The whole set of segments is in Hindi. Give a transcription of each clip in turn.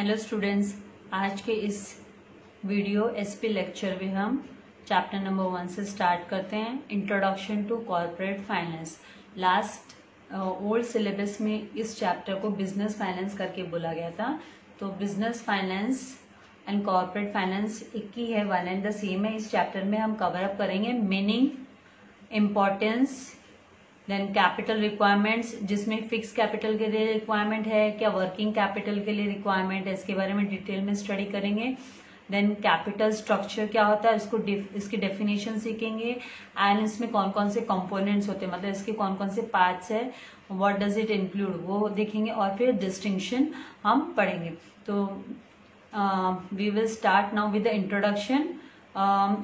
हेलो स्टूडेंट्स, आज के इस वीडियो एसपी लेक्चर में हम चैप्टर नंबर 1 से स्टार्ट करते हैं। Introduction to corporate finance. Last old syllabus में इस चैप्टर को बिजनेस फाइनेंस करके बोला गया था। तो business finance and corporate finance एक ही है, वन एंड द सेम है। इस चैप्टर में हम कवर अप करेंगे meaning, importance, then capital requirements, जिसमें फिक्स कैपिटल के लिए रिक्वायरमेंट है, क्या वर्किंग कैपिटल के लिए रिक्वायरमेंट है, इसके बारे में डिटेल में स्टडी करेंगे। देन कैपिटल स्ट्रक्चर क्या होता है, इसकी डेफिनेशन सीखेंगे एंड इसमें कौन कौन से कंपोनेंट्स होते हैं, मतलब इसके कौन कौन से पार्ट्स है, व्हाट डज इट इंक्लूड, वो देखेंगे। और फिर डिस्टिंक्शन हम पढ़ेंगे। तो we will start now with the introduction.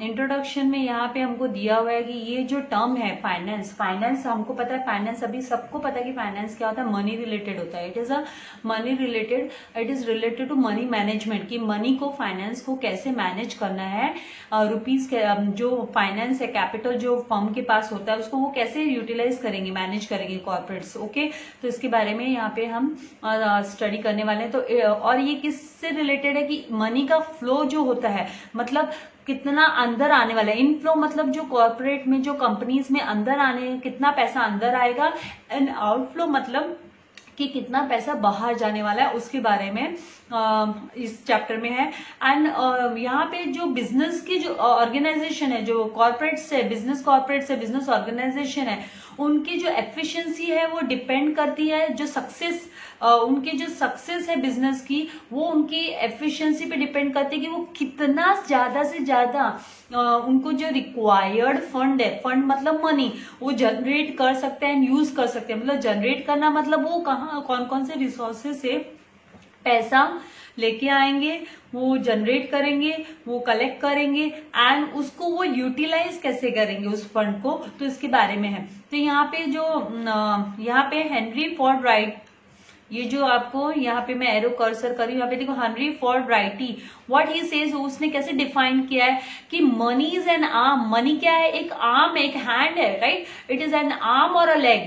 Introduction में यहाँ पे हमको दिया हुआ है कि ये जो टर्म है फाइनेंस हमको पता है, फाइनेंस अभी सबको पता है कि फाइनेंस क्या होता है, मनी रिलेटेड होता है। It is a money related, it is related to money management, कि मनी को, फाइनेंस को कैसे मैनेज करना है। रुपीज जो फाइनेंस है, कैपिटल जो फर्म के पास होता है, उसको वो कैसे यूटिलाइज करेंगे, मैनेज करेंगे कॉर्पोरेट्स। ओके, तो इसके बारे में यहाँ पे हम स्टडी करने वाले हैं। तो और ये किससे रिलेटेड है कि मनी का फ्लो जो होता है, मतलब कितना अंदर आने वाला है। इनफ्लो मतलब जो कॉर्पोरेट में, जो कंपनीज में अंदर आने, कितना पैसा अंदर आएगा, एंड आउटफ्लो मतलब कि कितना पैसा बाहर जाने वाला है, उसके बारे में इस चैप्टर में है। एंड यहाँ पे जो बिजनेस की जो ऑर्गेनाइजेशन है, जो कॉर्पोरेट से बिजनेस, कॉर्पोरेट से बिजनेस ऑर्गेनाइजेशन है, उनकी जो एफिशिएंसी है वो डिपेंड करती है, जो सक्सेस उनकी जो सक्सेस है बिजनेस की, वो उनकी एफिशिएंसी पे डिपेंड करती है कि वो कितना ज्यादा से ज्यादा उनको जो रिक्वायर्ड फंड है, फंड मतलब मनी, वो जनरेट कर सकते हैं, यूज कर सकते हैं। मतलब जनरेट करना मतलब वो कहाँ, कौन कौन से रिसोर्सेस से पैसा लेके आएंगे, वो जनरेट करेंगे, वो कलेक्ट करेंगे एंड उसको वो यूटिलाइज कैसे करेंगे उस फंड को, तो इसके बारे में है। तो यहाँ पे जो यहाँ पे हेनरी फोर्ड राइट, ये जो आपको यहाँ पे मैं एरो कर्सर कर रही हूँ, यहाँ पे देखो Henry Ford righty, what he says, उसने कैसे डिफाइन किया है कि money is an arm. Money क्या है, एक आर्म, एक हैंड है, right. It is an arm और अ लेग,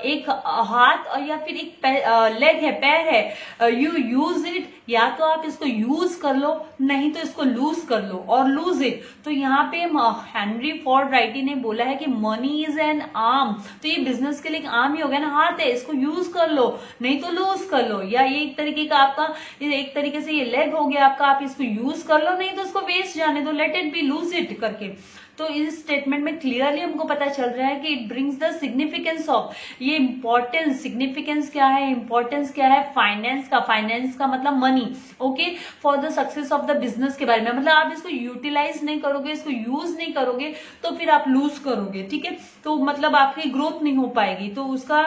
एक हाथ या फिर एक लेग है, पैर है। यू यूज इट, या तो आप इसको यूज कर लो, नहीं तो इसको लूज कर लो, और लूज इट। तो यहाँ पे हेनरी फोर्ड राइटी ने बोला है कि मनी इज एन आर्म, तो ये बिजनेस के लिए एक आर्म ही हो गया ना, हाथ है, इसको यूज कर लो, नहीं तो लूज कर लो। या ये एक तरीके का आपका, एक तरीके से ये लेग हो गया आपका, आप इसको यूज कर लो, नहीं तो इसको वेस्ट जाने दो, let it be, lose it करके। तो इस स्टेटमेंट में क्लियरली हमको पता चल रहा है कि it brings the significance of, ये इंपॉर्टेंस, सिग्निफिकेंस क्या है, इंपॉर्टेंस क्या है फाइनेंस का। फाइनेंस का मतलब money, okay, for the success of the business के बारे में। मतलब आप इसको यूटिलाइज नहीं करोगे, इसको यूज नहीं करोगे, तो फिर आप लूज करोगे, ठीक है। तो मतलब आपकी ग्रोथ नहीं हो पाएगी। तो उसका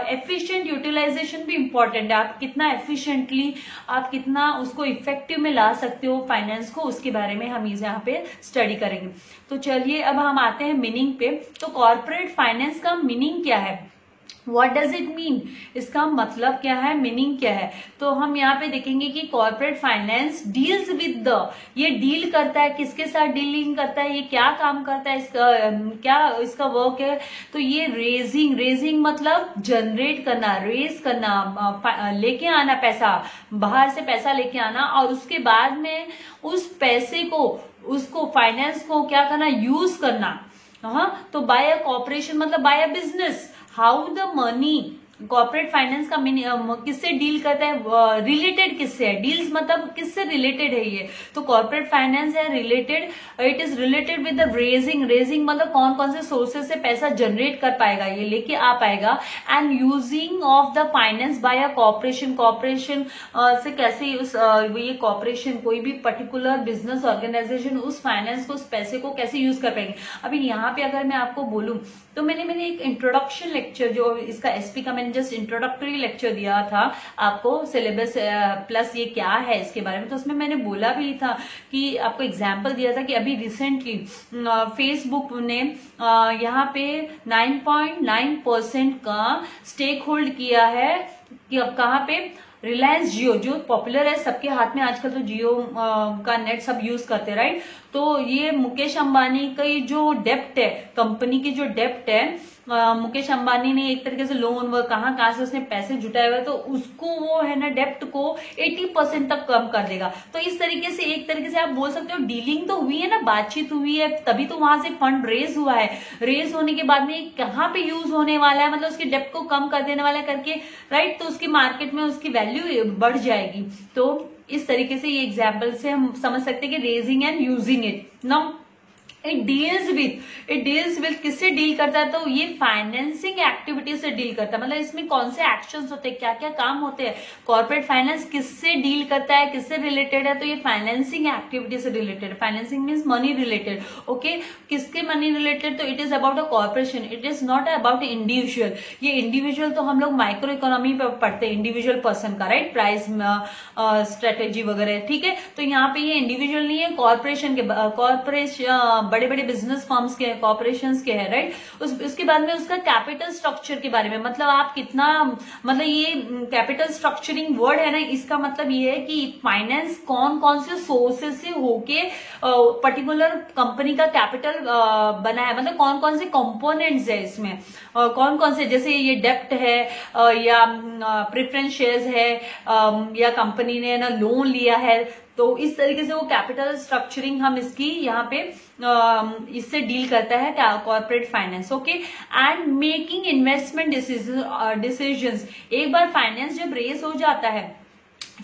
एफिशिएंट यूटिलाइजेशन भी इंपॉर्टेंट है, आप कितना एफिशिएंटली, आप कितना उसको इफेक्टिव में ला सकते हो फाइनेंस को, उसके बारे में हम यहाँ पे स्टडी करेंगे। तो चलिए अब हम आते हैं मीनिंग पे। तो कॉर्पोरेट फाइनेंस का मीनिंग क्या है, व्हाट डज इट मीन, इसका मतलब क्या है, मीनिंग क्या है। तो हम यहाँ पे देखेंगे कि corporate finance deals with the, ये डील करता है, किसके साथ डीलिंग करता है, ये क्या काम करता है, इसका क्या इसका वर्क है। तो ये रेजिंग मतलब जनरेट करना, रेज करना, लेके आना पैसा, बाहर से पैसा लेके आना, और उसके बाद में उस पैसे को, उसको फाइनेंस को क्या करना, यूज करना। हाँ, तो बाय अ कॉर्पोरेशन मतलब by a business, how the money, corporate finance का किससे डील करता है, रिलेटेड किससे है, डील्स मतलब किससे रिलेटेड है ये। तो कॉर्पोरेट फाइनेंस है related, it is related with the raising मतलब कौन कौन से सोर्सेस से पैसा जनरेट कर पाएगा, ये लेके आ पाएगा। And using of the finance by a corporation से कैसे ये कॉर्पोरेशन, कोई भी पर्टिकुलर बिजनेस ऑर्गेनाइजेशन उस फाइनेंस को, उस पैसे को कैसे यूज कर पाएंगे। अभी यहाँ पे अगर मैं आपको बोलूं, तो मैंने एक इंट्रोडक्शन लेक्चर, जो इसका एसपी का मैंने जस्ट इंट्रोडक्टरी लेक्चर दिया था आपको, सिलेबस प्लस ये क्या है इसके बारे में। तो उसमें मैंने बोला भी था कि आपको एग्जांपल दिया था कि अभी रिसेंटली फेसबुक ने यहाँ पे 9.9% का स्टेक होल्ड किया है, कि अब कहाँ पे, रिलायंस जियो, जो पॉपुलर है, सबके हाथ में आजकल तो जियो का नेट सब यूज करते हैं, राइट। तो ये मुकेश अंबानी का जो डेप्ट है, कंपनी की जो डेप्ट है, मुकेश अंबानी ने एक तरीके से लोन व कहाँ से उसने पैसे जुटाए हुए, तो उसको वो है ना डेप्ट को 80% तक कम कर देगा। तो इस तरीके से एक तरीके से आप बोल सकते हो डीलिंग तो हुई है ना, बातचीत हुई है, तभी तो वहां से फंड रेज हुआ है। रेज होने के बाद में कहाँ पे यूज होने वाला है, मतलब उसके डेप्ट को कम कर देने वाला है करके, राइट, तो उसकी मार्केट में उसकी वैल्यू बढ़ जाएगी। तो इस तरीके से ये एग्जाम्पल से हम समझ सकते हैं कि raising and using it. Now it deals with किससे डील करता है, तो ये फाइनेंसिंग एक्टिविटी से डील करता है। मतलब इसमें कौन से एक्शंस होते हैं, क्या क्या काम होते हैं, कॉर्पोरेट फाइनेंस किससे डील करता है, किससे रिलेटेड है, तो ये फाइनेंसिंग एक्टिविटी से related. Financing means money related, okay, किसके मनी रिलेटेड, तो it is about a corporation, it is not about individual. ये इंडिविजुअल तो हम लोग माइक्रो इकोनॉमी पे पढ़ते हैं, इंडिविजुअल पर्सन का, राइट, प्राइस स्ट्रेटेजी वगैरह, ठीक है। तो यहाँ पे ये इंडिविजुअल नहीं है, कॉर्पोरेशन के, कॉर्पोरेशन बड़े बड़े बिजनेस फर्म्स के हैं, कॉर्पोरेशंस के हैं, राइट। उसके बाद में उसका कैपिटल स्ट्रक्चर के बारे में, मतलब आप कितना, मतलब ये कैपिटल स्ट्रक्चरिंग वर्ड है ना, इसका मतलब ये है कि फाइनेंस कौन कौन से सोर्सेज से होके पर्टिकुलर कंपनी का कैपिटल बना है, मतलब कौन कौन से कंपोनेंट्स है इसमें, कौन कौन से, जैसे ये डेप्ट है या प्रेफरेंस शेयर्स है या कंपनी ने ना लोन लिया है। तो इस तरीके से वो कैपिटल स्ट्रक्चरिंग हम इसकी यहाँ पे इससे डील करता है क्या, corporate finance, okay. And making investment decisions, एक बार फाइनेंस जब रेस हो जाता है,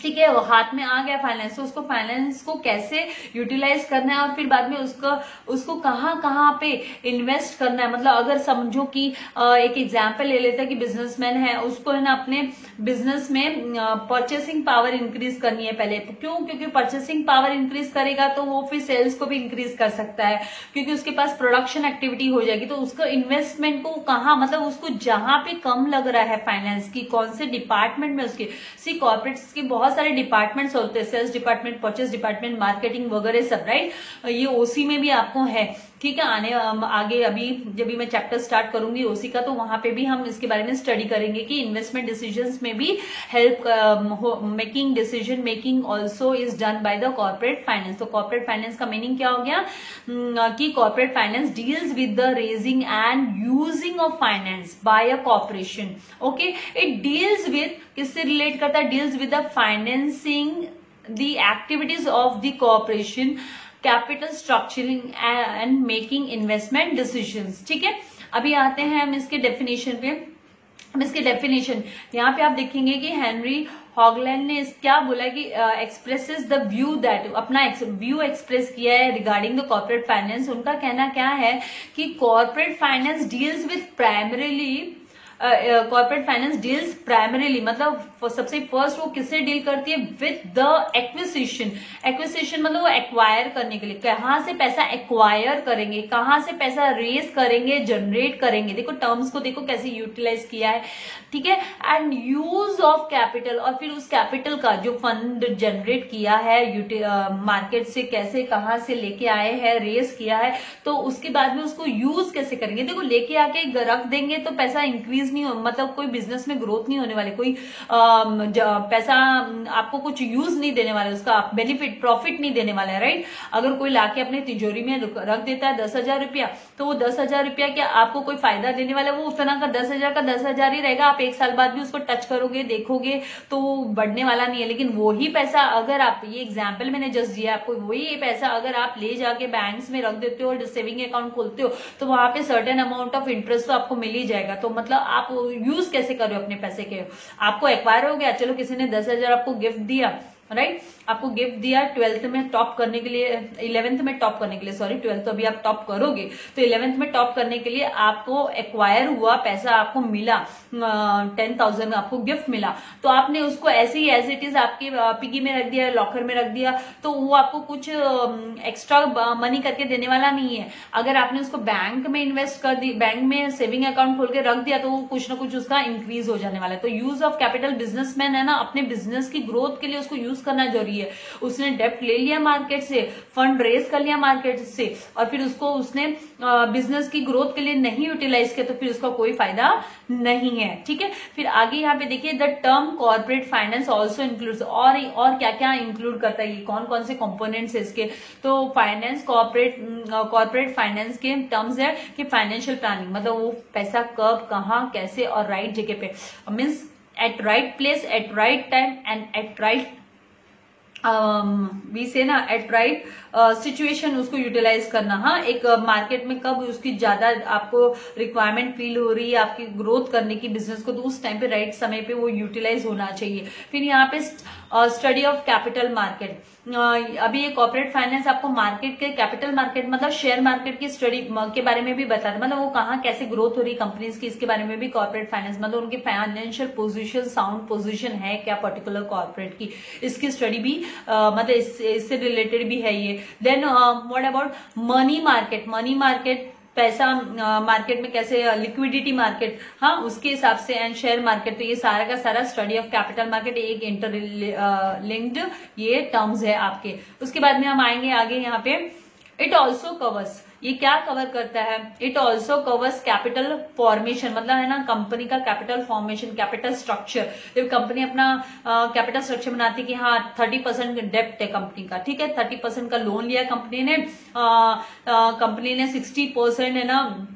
ठीक है, वो हाथ में आ गया फाइनेंस, तो उसको फाइनेंस को कैसे यूटिलाइज करना है और फिर बाद में उसको कहाँ कहाँ पे इन्वेस्ट करना है। मतलब अगर समझो कि एक एग्जांपल ले लेते हैं कि बिजनेसमैन है, उसको है ना अपने बिजनेस में परचेसिंग पावर इंक्रीज करनी है पहले। क्यों? क्योंकि परचेसिंग पावर इंक्रीज करेगा तो वो फिर सेल्स को भी इंक्रीज कर सकता है, क्योंकि उसके पास प्रोडक्शन एक्टिविटी हो जाएगी। तो उसको इन्वेस्टमेंट को कहाँ, मतलब उसको जहां पे कम लग रहा है फाइनेंस की, कौन से डिपार्टमेंट में उसके, सी कॉर्पोरेट्स की बहुत सारे डिपार्टमेंट्स होते हैं, sales department, purchase department, marketing वगैरह सब, राइट। ये ओसी में भी आपको है, ठीक है। आगे अभी जब भी मैं चैप्टर स्टार्ट करूंगी ओसी का, तो वहां पे भी हम इसके बारे में स्टडी करेंगे कि इन्वेस्टमेंट डिसीजंस में भी help, making decision making also is done by the corporate finance. तो कॉर्पोरेट फाइनेंस का मीनिंग क्या हो गया कि corporate finance deals with the raising and using of finance by a corporation, okay. It deals with, किससे रिलेट करता है, deals with the financing the activities of the corporation, capital structuring and making investment decisions, ठीक है। अभी आते हैं हम इसके डेफिनेशन पे। इसके डेफिनेशन यहाँ पे आप देखेंगे कि हेनरी हॉगलैंड ने क्या बोला कि एक्सप्रेसेस द व्यू दैट, अपना व्यू एक्सप्रेस किया है रिगार्डिंग द कॉर्पोरेट फाइनेंस। उनका कहना क्या है कि corporate finance deals with primarily, corporate finance deals primarily, मतलब सबसे फर्स्ट वो किससे डील करती है, विद द एक्विजिशन। एक्विजिशन मतलब वो एक्वायर करने के लिए, कहाँ से पैसा एक्वायर करेंगे, कहाँ से पैसा रेज करेंगे, जनरेट करेंगे। देखो टर्म्स को देखो कैसे यूटिलाइज किया है, ठीक है। एंड यूज ऑफ कैपिटल, और फिर उस कैपिटल का जो फंड जनरेट किया है मार्केट से, कैसे कहाँ से लेके आए हैं, रेज किया है, तो उसके बाद में उसको यूज कैसे करेंगे। देखो लेके आके रख देंगे तो पैसा इंक्रीज नहीं हो, मतलब कोई बिजनेस में ग्रोथ नहीं होने वाली, कोई पैसा आपको कुछ यूज नहीं देने वाला, उसका बेनिफिट प्रॉफिट नहीं देने वाला है, राइट। अगर कोई लाके अपने तिजोरी में रख देता है 10,000 रुपया, तो वो 10,000 रुपया क्या आपको कोई फायदा देने वाला है, वो उतना का 10,000 का 10,000 ही रहेगा। आप एक साल बाद भी उसको टच करोगे, देखोगे तो वो बढ़ने वाला नहीं है। लेकिन वही पैसा अगर आप, ये एग्जाम्पल मैंने जस्ट दिया आपको, वही पैसा अगर आप ले जाके बैंक्स में रख देते हो और सेविंग अकाउंट खोलते हो, तो वहां पे सर्टेन अमाउंट ऑफ इंटरेस्ट तो आपको मिल ही जाएगा। तो मतलब आप यूज कैसे कर रहे हो अपने पैसे के, आपको एक्वायर हो गया, चलो किसी ने 10,000 आपको गिफ्ट दिया, राइट, आपको गिफ्ट दिया 12th में टॉप करने के लिए, 11th में टॉप करने के लिए, सॉरी 12th तो अभी आप टॉप करोगे, तो 11th में टॉप करने के लिए आपको एक्वायर हुआ पैसा, आपको मिला 10,000 आपको गिफ्ट मिला, तो आपने उसको ऐसे ही एज इट इज आपके पिगी में रख दिया, लॉकर में रख दिया, तो वो आपको कुछ एक्स्ट्रा मनी करके देने वाला नहीं है। अगर आपने उसको बैंक में इन्वेस्ट कर दी, बैंक में सेविंग अकाउंट खोल के रख दिया, तो वो कुछ ना कुछ उसका इंक्रीज हो जाने वाला है। तो यूज ऑफ कैपिटल, बिजनेसमैन है ना, अपने बिजनेस की ग्रोथ के लिए उसको यूज करना जरूरी है। उसने डेप्ट ले लिया मार्केट से, फंड रेज कर लिया मार्केट से, और फिर उसको उसने बिजनेस की ग्रोथ के लिए नहीं यूटिलाइज किया, तो फिर उसका कोई फायदा नहीं है। ठीक है, फिर आगे यहाँ पे देखिए, the term corporate finance also includes, और क्या क्या इंक्लूड करता है, ये कौन कौन से कंपोनेंट्स है इसके। तो फाइनेंस कॉर्पोरेट फाइनेंस के टर्म्स है कि फाइनेंशियल प्लानिंग, मतलब वो पैसा कब, कहाँ, कैसे और राइट जगह पे, means at right place, at right time and at right we say ना एट राइट सिचुएशन उसको यूटिलाइज करना। हाँ, एक मार्केट में कब उसकी ज्यादा आपको रिक्वायरमेंट फील हो रही है आपकी ग्रोथ करने की बिजनेस को, तो उस टाइम पे राइट समय पे वो यूटिलाइज होना चाहिए। फिर यहाँ पे स्टडी ऑफ कैपिटल मार्केट, अभी ये कॉर्पोरेट फाइनेंस आपको मार्केट के, कैपिटल मार्केट मतलब शेयर मार्केट की स्टडी के बारे में भी बताता है, मतलब वो कहाँ कैसे ग्रोथ हो रही है कंपनीज की, इसके बारे में भी कॉर्पोरेट फाइनेंस, मतलब उनकी फाइनेंशियल पोजीशन, साउंड पोजीशन है क्या पर्टिकुलर कॉर्पोरेट की, इसकी स्टडी भी मतलब इससे रिलेटेड भी है ये। Then what about money market, money market पैसा मार्केट में कैसे, लिक्विडिटी मार्केट, हाँ उसके हिसाब से, एंड शेयर मार्केट। तो ये सारा का सारा स्टडी ऑफ कैपिटल मार्केट एक इंटर लिंक्ड ये टर्म्स है आपके। उसके बाद में हम आएंगे आगे यहाँ पे, इट ऑल्सो कवर्स, ये क्या कवर करता है, it also covers capital formation, मतलब है ना कंपनी का कैपिटल फॉर्मेशन, कैपिटल स्ट्रक्चर। जब कंपनी अपना कैपिटल स्ट्रक्चर बनाती है कि हाँ 30% डेप्ट है कंपनी का, ठीक है, 30% का लोन लिया कंपनी ने, कंपनी ने 60% है ना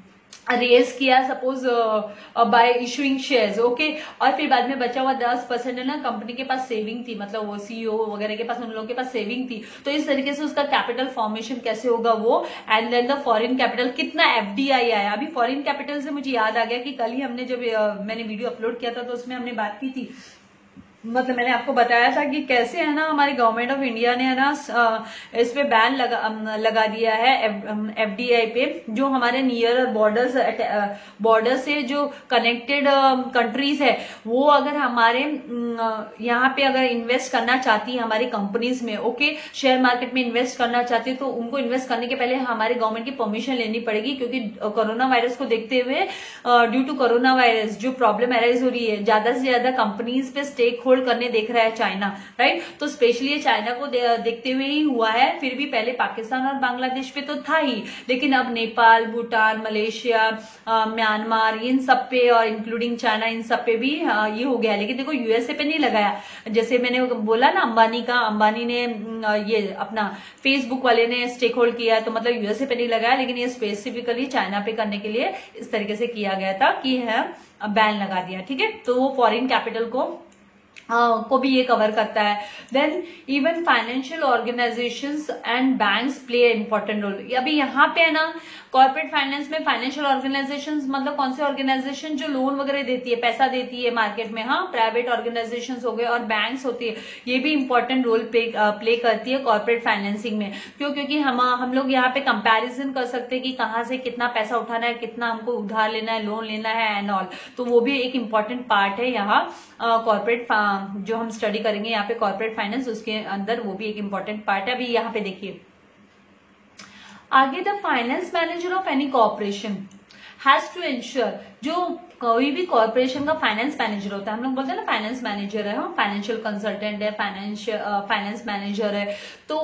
रेज किया suppose bye issuing shares, okay, और फिर बाद में बचा हुआ 10% है ना कंपनी के पास सेविंग थी, मतलब वो सीईओ वगैरह के पास, उन लोगों के पास सेविंग थी, तो इस तरीके से उसका कैपिटल फॉर्मेशन कैसे होगा वो। And then the foreign capital, कितना एफडीआई आया। अभी फॉरेन कैपिटल से मुझे याद आ गया कि कल ही हमने जब मैंने वीडियो अपलोड किया था तो उसमें हमने बात की थी, मतलब मैंने आपको बताया था कि कैसे है ना हमारी गवर्नमेंट ऑफ इंडिया ने है ना इस पे बैन लगा दिया है एफडीआई पे, जो हमारे नियर बॉर्डर से जो कनेक्टेड कंट्रीज है, वो अगर हमारे यहाँ पे अगर इन्वेस्ट करना चाहती है हमारी कंपनीज में, ओके, शेयर मार्केट में इन्वेस्ट करना चाहती है, तो उनको इन्वेस्ट करने के पहले हमारे गवर्नमेंट की परमिशन लेनी पड़ेगी, क्योंकि कोरोना वायरस को देखते हुए, ड्यू टू कोरोना वायरस जो प्रॉब्लम अराइज हो रही है, ज्यादा से ज्यादा कंपनीज पे स्टेक होल्ड करने देख रहा है चाइना, राइट। तो स्पेशली ये चाइना को देखते हुए ही हुआ है, फिर भी पहले पाकिस्तान और बांग्लादेश पे तो था ही, लेकिन अब नेपाल, भूटान, मलेशिया, म्यांमार, इन सब पे और इंक्लूडिंग चाइना, इन सब पे भी ये हो गया। लेकिन देखो यूएसए पे नहीं लगाया, जैसे मैंने बोला ना अंबानी ने ये अपना फेसबुक वाले ने स्टेक होल्ड किया, तो मतलब यूएसए पे नहीं लगाया, लेकिन ये स्पेसिफिकली चाइना पे करने के लिए इस तरीके से किया गया था कि है बैन लगा दिया, ठीक है। तो वो फॉरेन कैपिटल को भी ये कवर करता है। Then even financial organisations and banks play important role. अभी यहाँ पे है ना कॉर्पोरेट फाइनेंस में फाइनेंशियल ऑर्गेनाइजेशंस मतलब कौन से ऑर्गेनाइजेशन जो लोन वगैरह देती है, पैसा देती है मार्केट में, हाँ प्राइवेट ऑर्गेनाइजेशंस हो गए, और बैंक्स होती है, ये भी इंपॉर्टेंट रोल प्ले करती है कॉर्पोरेट फाइनेंसिंग में। क्यों? क्योंकि हम लोग यहाँ पे कंपैरिजन कर सकते हैं कि कहाँ से कितना पैसा उठाना है, कितना हमको उधार लेना है, लोन लेना है एंड ऑल। तो वो भी एक इम्पॉर्टेंट पार्ट है यहाँ कॉर्पोरेट जो हम स्टडी करेंगे यहाँ पे कॉर्पोरेट फाइनेंस, उसके अंदर वो भी एक इम्पॉर्टेंट पार्ट है। अभी यहाँ पे देखिए आगे, the finance manager of any corporation has to ensure, जो कोई भी कॉर्पोरेशन का फाइनेंस मैनेजर होता है, हम लोग बोलते हैं ना फाइनेंस मैनेजर है, हाँ फाइनेंशियल कंसल्टेंट है, फाइनेंस मैनेजर है, तो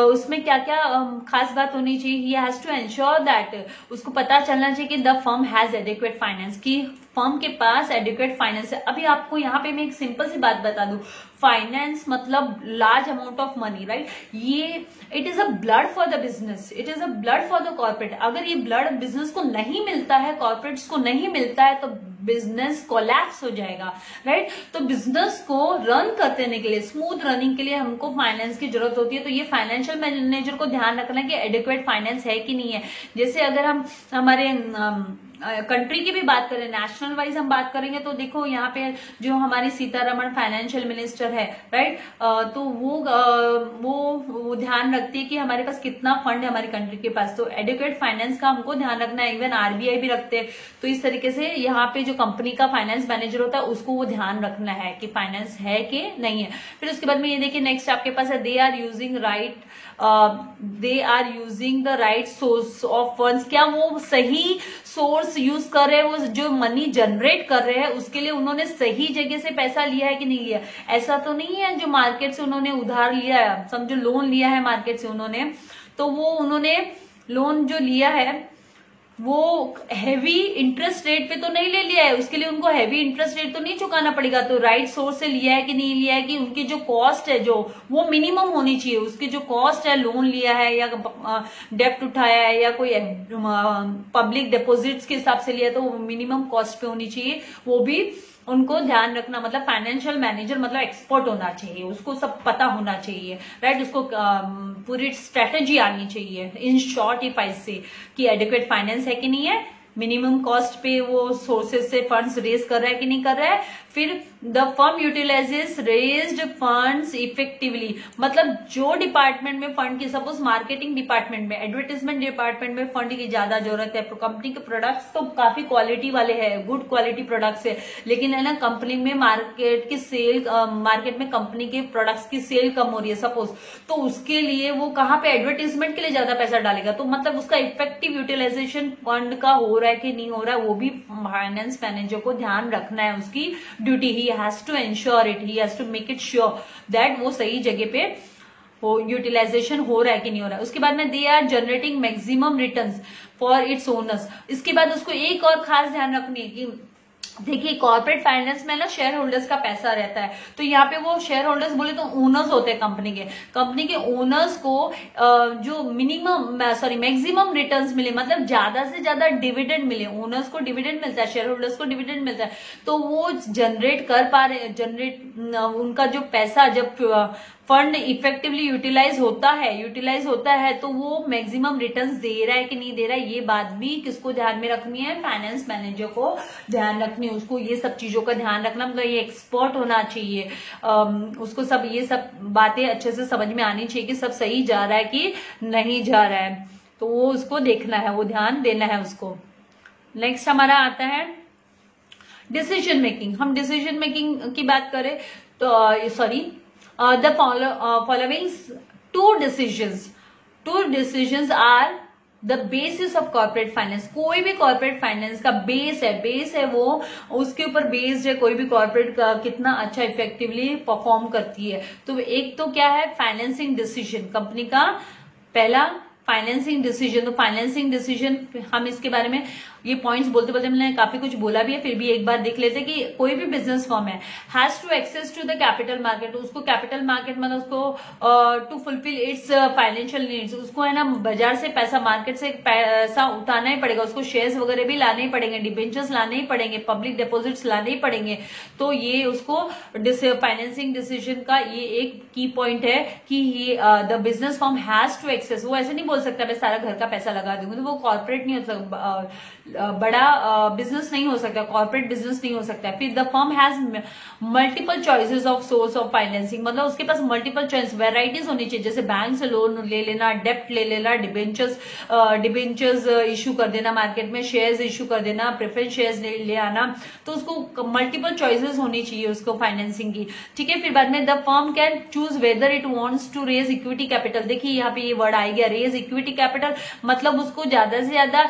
उसमें क्या क्या खास बात होनी चाहिए, he has to ensure that, उसको पता चलना चाहिए कि the firm has adequate finance, की फर्म के पास एडिक्वेट फाइनेंस है। अभी आपको यहाँ पे मैं एक सिंपल सी बात बता दूं, फाइनेंस मतलब large amount of money, right. ये it is a blood for the business, it is a blood for the corporate. अगर ये ब्लड बिजनेस को नहीं मिलता है, कॉर्पोरेट्स को नहीं मिलता है, तो बिजनेस कोलैप्स हो जाएगा, राइट। तो बिजनेस को रन करने के लिए, स्मूथ रनिंग के लिए हमको फाइनेंस की जरूरत होती है। तो ये फाइनेंशियल मैनेजर को ध्यान रखना कि एडिक्वेट फाइनेंस है कि नहीं है। जैसे अगर हम हमारे कंट्री की भी बात करें, नेशनल वाइज हम बात करेंगे, तो देखो यहाँ पे जो हमारी सीतारमण फाइनेंशियल मिनिस्टर है, राइट, तो वो ध्यान रखती है कि हमारे पास कितना फंड है हमारी कंट्री के पास, तो एडिक्वेट फाइनेंस का हमको ध्यान रखना है। इवन आरबीआई भी रखते हैं। तो इस तरीके से यहाँ पे जो कंपनी का फाइनेंस मैनेजर होता है उसको वो ध्यान रखना है कि फाइनेंस है कि नहीं है। फिर उसके बाद में ये देखिए नेक्स्ट आपके पास है, they are using the right source of funds, क्या वो सही सोर्स सोर्स यूज कर रहे हैं, वो जो मनी जनरेट कर रहे हैं उसके लिए उन्होंने सही जगह से पैसा लिया है कि नहीं लिया। ऐसा तो नहीं है जो मार्केट से उन्होंने उधार लिया है, समझो लोन लिया है मार्केट से उन्होंने, तो वो उन्होंने लोन जो लिया है वो हैवी इंटरेस्ट रेट पे तो नहीं ले लिया है, उसके लिए उनको हैवी इंटरेस्ट रेट तो नहीं चुकाना पड़ेगा। तो राइट सोर्स से लिया है कि नहीं लिया है, कि उनकी जो कॉस्ट है जो वो मिनिमम होनी चाहिए, उसकी जो कॉस्ट है, लोन लिया है या डेप्ट उठाया है या कोई पब्लिक डिपॉजिट्स के हिसाब से लिया है तो वो मिनिमम कॉस्ट पे होनी चाहिए। वो भी उनको ध्यान रखना, मतलब फाइनेंशियल मैनेजर मतलब एक्सपर्ट होना चाहिए, उसको सब पता होना चाहिए, राइट। उसको पूरी स्ट्रेटेजी आनी चाहिए। इन शॉर्ट इफ आई से कि एडिक्वेट फाइनेंस है कि नहीं है, मिनिमम कॉस्ट पे वो सोर्सेज से फंड्स रेज कर रहा है कि नहीं कर रहा है। फिर the firm utilises raised funds effectively, मतलब जो डिपार्टमेंट में फंड की, सपोज मार्केटिंग डिपार्टमेंट में, एडवर्टाइजमेंट डिपार्टमेंट में फंड की ज्यादा जरूरत है, तो कंपनी के प्रोडक्ट्स तो काफी क्वालिटी वाले हैं, गुड क्वालिटी प्रोडक्ट्स है, लेकिन है ना कंपनी में मार्केट में कंपनी के प्रोडक्ट्स की सेल कम हो रही है सपोज, तो उसके लिए वो कहाँ पे एडवर्टाइजमेंट के लिए ज्यादा पैसा डालेगा। तो मतलब उसका इफेक्टिव यूटिलाइजेशन फंड का हो रहा है कि नहीं हो रहा है, वो भी फाइनेंस मैनेजर को ध्यान रखना है, उसकी duty. He has to ensure it, he has to make it sure that वो सही जगह पे वो यूटिलाइजेशन हो रहा है कि नहीं हो रहा है। उसके बाद में they are generating maximum returns for its owners. इसके बाद उसको एक और खास ध्यान रखनी है कि देखिए कॉर्पोरेट फाइनेंस में ना शेयर होल्डर्स का पैसा रहता है, तो यहाँ पे वो शेयर होल्डर्स बोले तो ओनर्स होते हैं कंपनी के ओनर्स को जो मैक्सिमम रिटर्न्स मिले, मतलब ज्यादा से ज्यादा डिविडेंड मिले, ओनर्स को डिविडेंड मिलता है, शेयर होल्डर्स को डिविडेंड मिलता है, तो वो जनरेट कर पा रहे, उनका जो पैसा जब फंड इफेक्टिवली यूटिलाइज होता है तो वो मैक्सिमम रिटर्न्स दे रहा है कि नहीं दे रहा है, ये बात भी किसको ध्यान में रखनी है, फाइनेंस मैनेजर को ध्यान रखनी है। उसको ये सब चीजों का ध्यान रखना, मतलब ये एक्सपर्ट होना चाहिए, उसको सब ये सब बातें अच्छे से समझ में आनी चाहिए कि सब सही जा रहा है कि नहीं जा रहा है, तो वो उसको देखना है, वो ध्यान देना है उसको। नेक्स्ट हमारा आता है डिसीजन मेकिंग। हम डिसीजन मेकिंग की बात करें तो the following two decisions are the basis of corporate finance। कोई भी corporate finance का बेस है वो, उसके ऊपर बेस्ड है कोई भी corporate का कितना अच्छा इफेक्टिवली परफॉर्म करती है। तो एक तो क्या है, फाइनेंसिंग डिसीजन, कंपनी का पहला फाइनेंसिंग डिसीजन। तो फाइनेंसिंग डिसीजन हम इसके बारे में ये पॉइंट्स बोलते बोलते मैंने काफी कुछ बोला भी है, फिर भी एक बार देख लेते हैं कि कोई भी बिजनेस फर्म है has to access to the capital market. उसको कैपिटल मार्केट मतलब उसको to fulfil its financial needs, उसको है ना बाजार से पैसा, मार्केट से पैसा उठाना ही पड़ेगा, उसको शेयर्स वगैरह भी लाने ही पड़ेंगे, डिबेंचर्स लाने ही पड़ेंगे, पब्लिक डिपॉजिट्स लाने ही पड़ेंगे। तो ये उसको फाइनेंसिंग डिसीजन का ये एक की पॉइंट है कि the business firm has to access. वो ऐसे नहीं बोल सकता मैं सारा घर का पैसा लगा दूंगी, तो वो कॉर्पोरेट नहीं हो सकता, बड़ा बिजनेस नहीं हो सकता, कॉर्पोरेट बिजनेस नहीं हो सकता। फिर the firm has multiple choices of source of financing, मतलब उसके पास मल्टीपल चॉइस, वेराइटीज होनी चाहिए, जैसे बैंक से लोन ले लेना, डेप्ट ले लेना, डिबेंचर्स इशू कर देना मार्केट में, शेयर्स इशू कर देना, प्रेफरेंस शेयर्स ले आना, तो उसको मल्टीपल चॉइसेस होनी चाहिए उसको फाइनेंसिंग की, ठीक है। फिर बाद में the firm can choose whether it wants to raise equity capital. देखिए यहाँ पे ये वर्ड आ गया, रेज इक्विटी कैपिटल, मतलब उसको ज्यादा से ज्यादा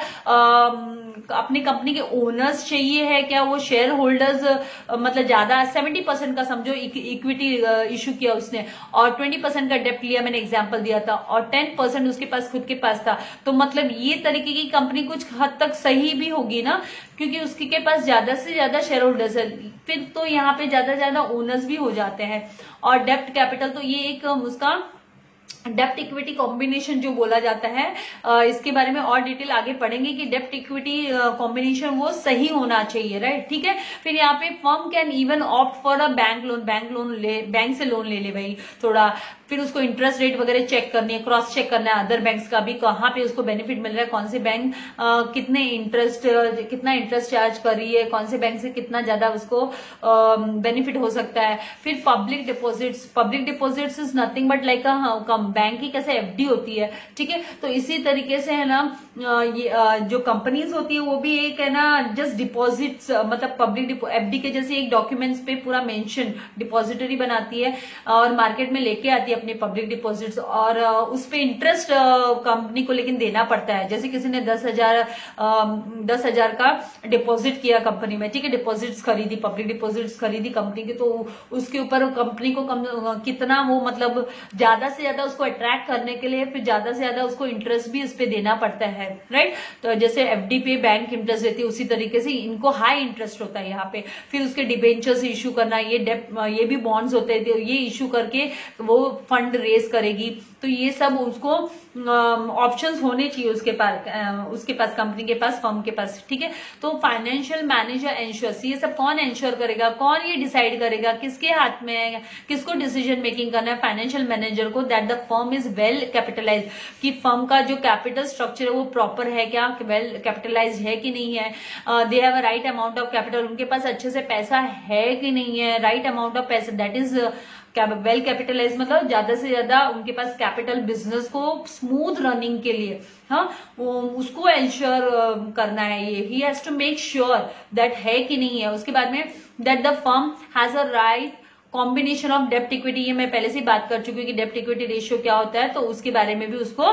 अपनी कंपनी के ओनर्स चाहिए है क्या, वो शेयर होल्डर्स मतलब ज्यादा 70% का समझो इक्विटी इशू किया उसने, और 20% का डेप्ट लिया, मैंने एग्जांपल दिया था, और 10% उसके पास खुद के पास था। तो मतलब ये तरीके की कंपनी कुछ हद तक सही भी होगी ना, क्योंकि उसके के पास ज्यादा से ज्यादा शेयर होल्डर्स है, फिर तो यहाँ पे ज्यादा ज्यादा ओनर्स भी हो जाते हैं। और डेप्ट कैपिटल, तो ये एक उसका डेप्ट इक्विटी कॉम्बिनेशन जो बोला जाता है, इसके बारे में और डिटेल आगे पढ़ेंगे कि डेप्ट इक्विटी कॉम्बिनेशन वो सही होना चाहिए, राइट, ठीक है। फिर यहाँ पे firm can even opt for a bank से लोन ले ले भाई थोड़ा, फिर उसको इंटरेस्ट रेट वगैरह चेक करनी है, क्रॉस चेक करना है अदर बैंक्स का भी, कहाँ पे उसको बेनिफिट मिल रहा है, कौन से बैंक कितना इंटरेस्ट चार्ज कर रही है, कौन से बैंक से कितना ज्यादा उसको बेनिफिट हो सकता है। फिर public deposits is nothing but like bank की कैसे एफडी होती है, ठीक है। तो इसी तरीके से है ना ये जो कंपनीज होती है वो भी एक है ना जस्ट डिपॉजिट्स, मतलब पब्लिक एफडी के जैसे एक डॉक्यूमेंट्स पे पूरा मेंशन डिपॉजिटरी बनाती है और मार्केट में लेके आती है अपने पब्लिक डिपॉजिट्स, और उस पे इंटरेस्ट कंपनी को लेकिन देना पड़ता है। जैसे किसी ने 10,000 का डिपॉजिट किया कंपनी में, ठीक है, डिपॉजिट्स खरीदी, पब्लिक डिपॉजिट्स खरीदी कंपनी की, तो उसके ऊपर कंपनी को कितना वो मतलब ज्यादा से ज्यादा उसको अट्रैक्ट करने के लिए फिर ज्यादा से ज्यादा उसको इंटरेस्ट भी इस पे देना पड़ता है, राइट। तो जैसे एफडी पे बैंक इंटरेस्ट देती है, उसी तरीके से इनको हाई इंटरेस्ट होता है यहाँ पे। फिर उसके डिबेंचर्स इश्यू करना, ये भी बॉन्ड्स होते हैं, ये इश्यू करके वो फंड रेज करेगी। तो ये सब उसको ऑप्शंस होने चाहिए उसके पास कंपनी के पास, फर्म के पास, ठीक है। तो फाइनेंशियल मैनेजर एंश्योर्स, ये सब कौन एंश्योर करेगा, कौन ये डिसाइड करेगा, किसके हाथ में है, किसको डिसीजन मेकिंग करना है, फाइनेंशियल मैनेजर को, that the firm is well capitalise, कि फर्म का जो कैपिटल स्ट्रक्चर है वो प्रॉपर है क्या, वेल कैपिटलाइज है कि नहीं है, they have a right amount of capital, उनके पास अच्छे से पैसा है कि नहीं है, राइट अमाउंट ऑफ पैसा, दैट इज वेल कैपिटलाइज, मतलब ज्यादा से ज्यादा उनके पास कैपिटल बिजनेस को स्मूथ रनिंग के लिए, हाँ, उसको एंश्योर करना है। ये he has to make sure that है कि नहीं है। उसके बाद में that the firm has a right combination of डेप्ट इक्विटी, ये मैं पहले से ही बात कर चुकी हूँ कि डेप्ट इक्विटी रेशियो क्या होता है, तो उसके बारे में भी उसको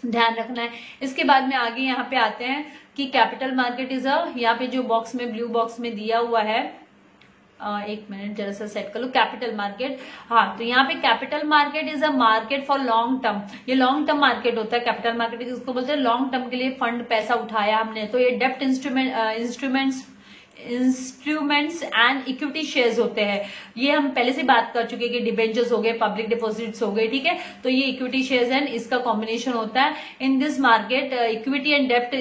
ध्यान रखना है। इसके बाद में आगे यहाँ पे आते हैं कि कैपिटल मार्केट इज अ, यहाँ पे जो बॉक्स में ब्लू बॉक्स में दिया हुआ है, एक मिनट जरा सा सेट कर लो, कैपिटल मार्केट, हाँ, तो यहाँ पे capital market is a market for long term, ये लॉन्ग टर्म मार्केट होता है। कैपिटल मार्केट इसको बोलते हैं लॉन्ग टर्म के लिए फंड पैसा उठाया हमने, तो ये डेप्ट इंस्ट्रूमेंट्स एंड इक्विटी शेयर्स होते हैं। ये हम पहले से बात कर चुके हैं कि डिबेंचर्स हो गए, पब्लिक डिपॉजिट्स हो गए, ठीक है। तो ये इक्विटी शेयर्स एंड इसका कॉम्बिनेशन होता है। In this market equity and डेप्ट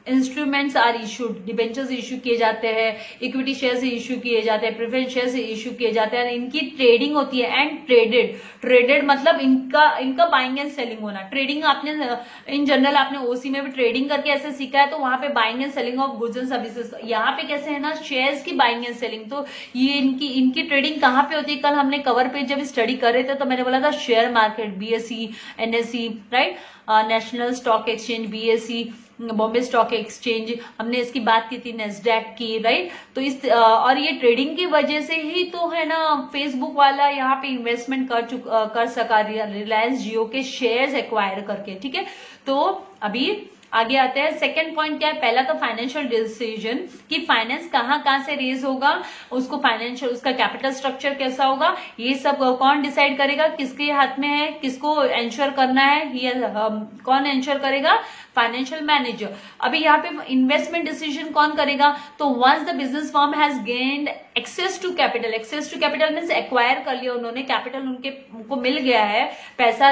instruments are issued, debentures issue किए जाते हैं, इक्विटी शेयर्स इशू किए जाते हैं, प्रेफरेंस शेयर्स इशू किए जाते हैं, इनकी ट्रेडिंग होती है एंड ट्रेडेड मतलब इनका बाइंग एंड सेलिंग होना। ट्रेडिंग आपने इन जनरल आपने ओसी में भी ट्रेडिंग करके ऐसे सीखा है, तो वहां पे buying and selling of goods and services, यहाँ पे कैसे है ना, शेयर्स की बाइंग एंड सेलिंग। तो ये इनकी ट्रेडिंग कहाँ पे होती है, कल हमने कवर पेज जब स्टडी कर रहे थे तो मैंने बोला था share market, BSE, NSE, right, national stock exchange, BSE, Bombay stock exchange, हमने इसकी बात की थी, नेस्डैक की, राइट। तो इस और ये ट्रेडिंग की वजह से ही तो है ना फेसबुक वाला यहाँ पे इन्वेस्टमेंट कर सका, रिलायंस जियो के शेयर्स एक्वायर करके, ठीक है। तो अभी आगे आते हैं। सेकंड पॉइंट क्या है, पहला तो फाइनेंशियल डिसीजन कि फाइनेंस कहाँ से रेज होगा, उसको फाइनेंशियल, उसका कैपिटल स्ट्रक्चर कैसा होगा, ये सब कौन डिसाइड करेगा, किसके हाथ में है, किसको एंश्योर करना है, ये कौन एंश्योर करेगा, फाइनेंशियल मैनेजर। अभी यहाँ पे इन्वेस्टमेंट डिसीजन कौन करेगा, तो once the business firm has gained access to capital means acquire कर लिया उन्होंने, कैपिटल उनको मिल गया है, पैसा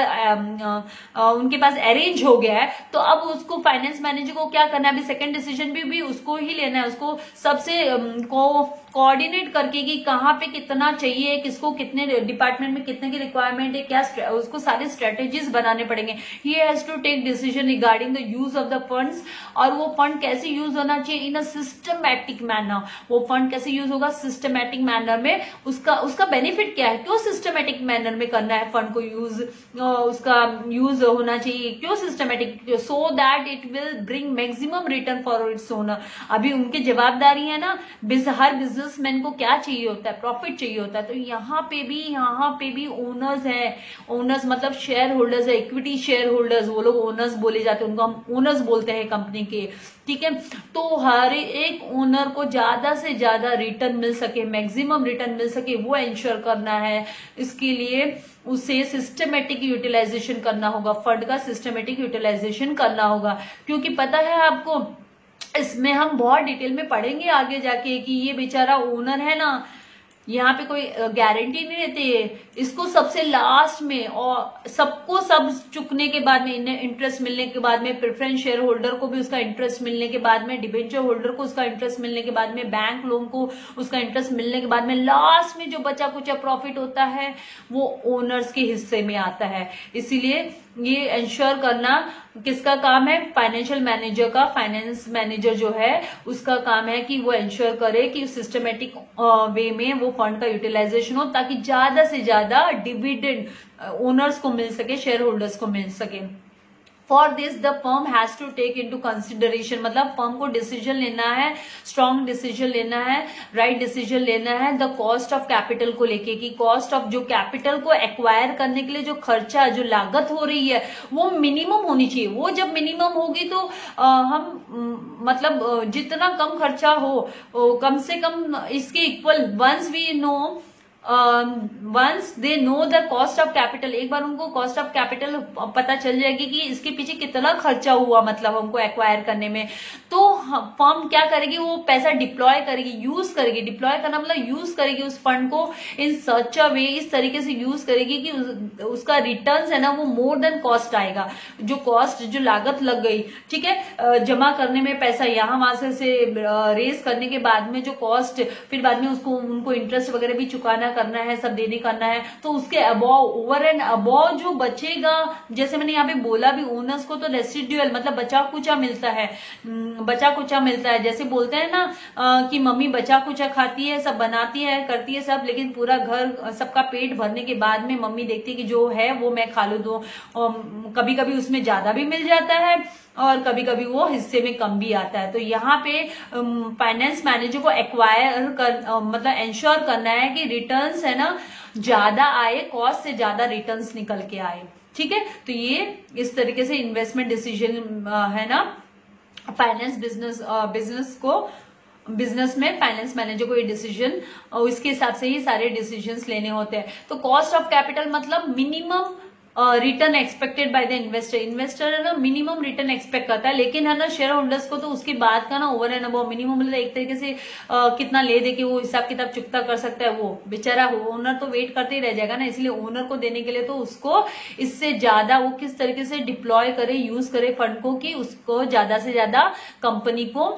उनके पास अरेंज हो गया है, तो अब उसको फाइनेंस मैनेजर को क्या करना है, अभी सेकंड डिसीजन भी उसको ही लेना है, उसको सबसे कोऑर्डिनेट करके कि कहाँ पे कितना चाहिए, किसको कितने डिपार्टमेंट में कितने की रिक्वायरमेंट है, क्या उसको सारे स्ट्रेटेजीज बनाने पड़ेंगे। He has to take decision regarding the use of the funds, और वो फंड कैसे यूज होना चाहिए, इन अ सिस्टमैटिक मैनर। वो फंड कैसे यूज होगा, सिस्टमैटिक मैनर में, उसका बेनिफिट क्या है, क्यों सिस्टमैटिक मैनर में करना है फंड को यूज, उसका यूज होना चाहिए क्यों systematic, so that it will bring maximum return for its owner. अभी उनकी जवाबदारी है ना, हर बिजनेसमैन को क्या चाहिए होता है, प्रॉफिट चाहिए होता है। तो यहाँ पे भी ओनर्स है, ओनर्स मतलब शेयर होल्डर्स है, इक्विटी शेयर होल्डर्स, वो लोग ओनर्स बोले जाते हैं, उनको हम ओनर्स बोलते हैं कंपनी के, ठीक है। तो हर एक ओनर को ज्यादा से ज्यादा रिटर्न मिल सके, मैक्सिमम रिटर्न मिल सके, वो इंश्योर करना है। इसके लिए उसे सिस्टमेटिक यूटिलाइजेशन करना होगा, फंड का सिस्टमेटिक यूटिलाइजेशन करना होगा, क्योंकि पता है आपको, इसमें हम बहुत डिटेल में पढ़ेंगे आगे जाके कि ये बेचारा ओनर है ना, यहाँ पे कोई गारंटी नहीं रहती है, इसको सबसे लास्ट में और सबको सब चुकने के बाद में, इंटरेस्ट मिलने के बाद में, प्रेफरेंस शेयर होल्डर को भी उसका इंटरेस्ट मिलने के बाद में, डिबेंचर होल्डर को उसका इंटरेस्ट मिलने के बाद में, बैंक लोन को उसका इंटरेस्ट मिलने के बाद में, लास्ट में जो बचा कुचा प्रॉफिट होता है वो ओनर्स के हिस्से में आता है। इसीलिए ये इंश्योर करना किसका काम है, फाइनेंशियल मैनेजर का। फाइनेंस मैनेजर जो है उसका काम है कि वो इंश्योर करे कि सिस्टमेटिक वे में वो फंड का यूटिलाइजेशन हो, ताकि ज्यादा से ज्यादा डिविडेंड ओनर्स को मिल सके, शेयर होल्डर्स को मिल सके। For this the firm has to take into consideration, मतलब फर्म को डिसीजन लेना है, स्ट्रॉन्ग डिसीजन लेना है, राइट डिसीजन लेना है द कॉस्ट ऑफ कैपिटल को लेके, कि कॉस्ट ऑफ जो कैपिटल को एक्वायर करने के लिए जो खर्चा, जो लागत हो रही है वो मिनिमम होनी चाहिए। वो जब मिनिमम होगी तो हम मतलब जितना कम खर्चा हो कम से कम इसके equal, once we know once they know the cost of capital, एक बार उनको कॉस्ट ऑफ कैपिटल पता चल जाएगी कि इसके पीछे कितना खर्चा हुआ मतलब हमको एक्वायर करने में, तो फर्म क्या करेगी, वो पैसा डिप्लॉय करेगी, यूज करेगी। डिप्लॉय करना मतलब यूज करेगी उस फंड को इन सच अ वे, इस तरीके से यूज करेगी कि उसका रिटर्न्स है ना वो मोर देन कॉस्ट आएगा। जो कॉस्ट, जो लागत लग गई, ठीक है, जमा करने में पैसा, यहाँ वहां से रेस करने के बाद में जो कॉस्ट, फिर बाद में उसको उनको इंटरेस्ट वगैरह भी चुकाना करना है, सब देने करना है, तो उसके अबव, ओवर एंड अबव जो बचेगा, जैसे मैंने यहाँ पे बोला भी, ओनर्स को तो रेसिडुअल मतलब बचा कुचा मिलता है, बचा कुचा मिलता है। जैसे बोलते हैं ना कि मम्मी बचा कुचा खाती है, सब बनाती है, करती है सब, लेकिन पूरा घर सबका पेट भरने के बाद में मम्मी देखती है कि जो है वो मैं खा लूं, तो कभी कभी उसमें ज्यादा भी मिल जाता है और कभी कभी वो हिस्से में कम भी आता है। तो यहाँ पे फाइनेंस मैनेजर को एक्वायर कर मतलब एंश्योर करना है कि रिटर्न्स है ना ज्यादा आए, कॉस्ट से ज्यादा रिटर्न्स निकल के आए, ठीक है। तो ये इस तरीके से इन्वेस्टमेंट डिसीजन है ना, फाइनेंस बिजनेस में फाइनेंस मैनेजर को ये डिसीजन और इसके हिसाब से ही सारे डिसीजंस लेने होते हैं। तो कॉस्ट ऑफ कैपिटल मतलब minimum return expected by the investor, investor है ना मिनिमम रिटर्न एक्सपेक्ट करता है, लेकिन है ना शेयर होल्डर्स को तो उसके बाद का ना ओवर एंड अबव मिनिमम मतलब एक तरीके से कितना ले दे के वो हिसाब किताब चुकता कर सकता है, वो बेचारा ओनर तो वेट करते ही रह जाएगा ना। इसलिए ओनर को देने के लिए तो उसको इससे ज्यादा वो किस तरीके से डिप्लॉय करे, यूज करे फंड को, कि उसको ज्यादा से ज्यादा कंपनी को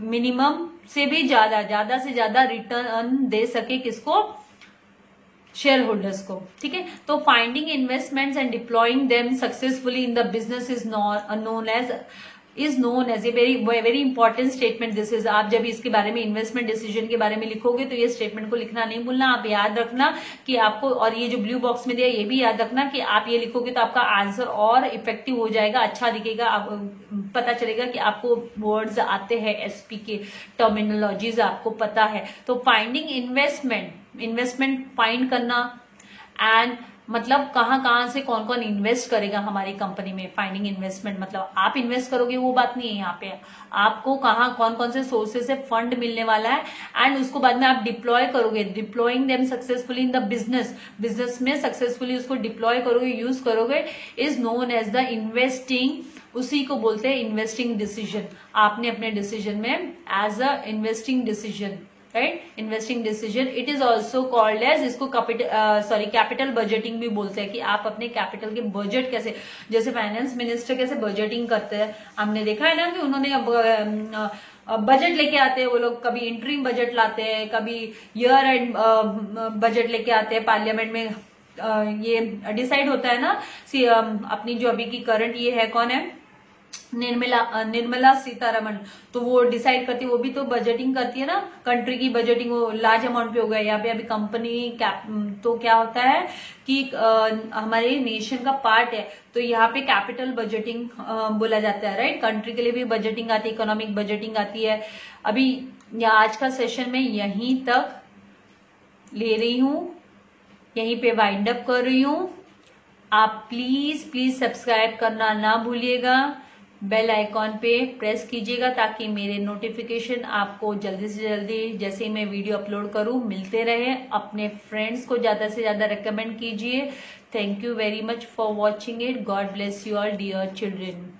मिनिमम से भी ज्यादा से ज्यादा रिटर्न दे सके, किसको, शेयर होल्डर्स को, ठीक है। तो finding investments and deploying them successfully in the business is known as a very important statement this is. आप जब इसके बारे में इन्वेस्टमेंट डिसीजन के बारे में लिखोगे तो ये स्टेटमेंट को लिखना नहीं भूलना। आप याद रखना कि आपको, और ये जो ब्लू बॉक्स में दिया ये भी याद रखना कि आप ये लिखोगे तो आपका आंसर और इफेक्टिव हो जाएगा, अच्छा दिखेगा, आप पता चलेगा कि आपको वर्ड्स आते हैं, एसपी के टर्मिनोलॉजीज आपको पता है। तो फाइंडिंग इन्वेस्टमेंट फाइंड करना, एंड मतलब कहाँ से कौन कौन इन्वेस्ट करेगा हमारी कंपनी में। फाइंडिंग इन्वेस्टमेंट मतलब आप इन्वेस्ट करोगे वो बात नहीं है, यहाँ पे आपको कहाँ कौन से सोर्सेस से फंड मिलने वाला है, एंड उसको बाद में आप डिप्लॉय करोगे, deploying them successfully in the business में सक्सेसफुली उसको डिप्लॉय करोगे, यूज करोगे, is known as the investing, उसी को बोलते हैं इन्वेस्टिंग डिसीजन। आपने अपने डिसीजन में as a investing decision, right, investing decision. It is also called as, इसको कैपिटल बजटिंग भी बोलते हैं, कि आप अपने कैपिटल के बजट कैसे, जैसे फाइनेंस मिनिस्टर कैसे बजटिंग करते हैं, हमने देखा है ना कि उन्होंने बजट लेके आते हैं वो लोग, कभी इंटरिम बजट लाते हैं, कभी ईयर एंड बजट लेके आते हैं पार्लियामेंट में। ये डिसाइड होता है ना, अपनी जो अभी की करंट ये है, कौन है, निर्मला सीतारमण, तो वो डिसाइड करती है, वो भी तो बजटिंग करती है ना, कंट्री की बजटिंग, वो लार्ज अमाउंट पे हो गया। यहाँ पे अभी कंपनी तो क्या होता है कि हमारे नेशन का पार्ट है, तो यहाँ पे कैपिटल बजटिंग बोला जाता है, राइट। कंट्री के लिए भी बजटिंग आती है, इकोनॉमिक बजटिंग आती है। अभी आज का सेशन में यहीं तक ले रही हूँ, यहीं पे वाइंड अप कर रही हूँ। आप प्लीज सब्सक्राइब करना ना भूलिएगा, बेल आइकॉन पे प्रेस कीजिएगा ताकि मेरे नोटिफिकेशन आपको जल्दी से जल्दी, जैसे ही मैं वीडियो अपलोड करूं, मिलते रहे। अपने फ्रेंड्स को ज्यादा से ज्यादा रेकमेंड कीजिए। Thank you very much for watching it. God bless you all dear children.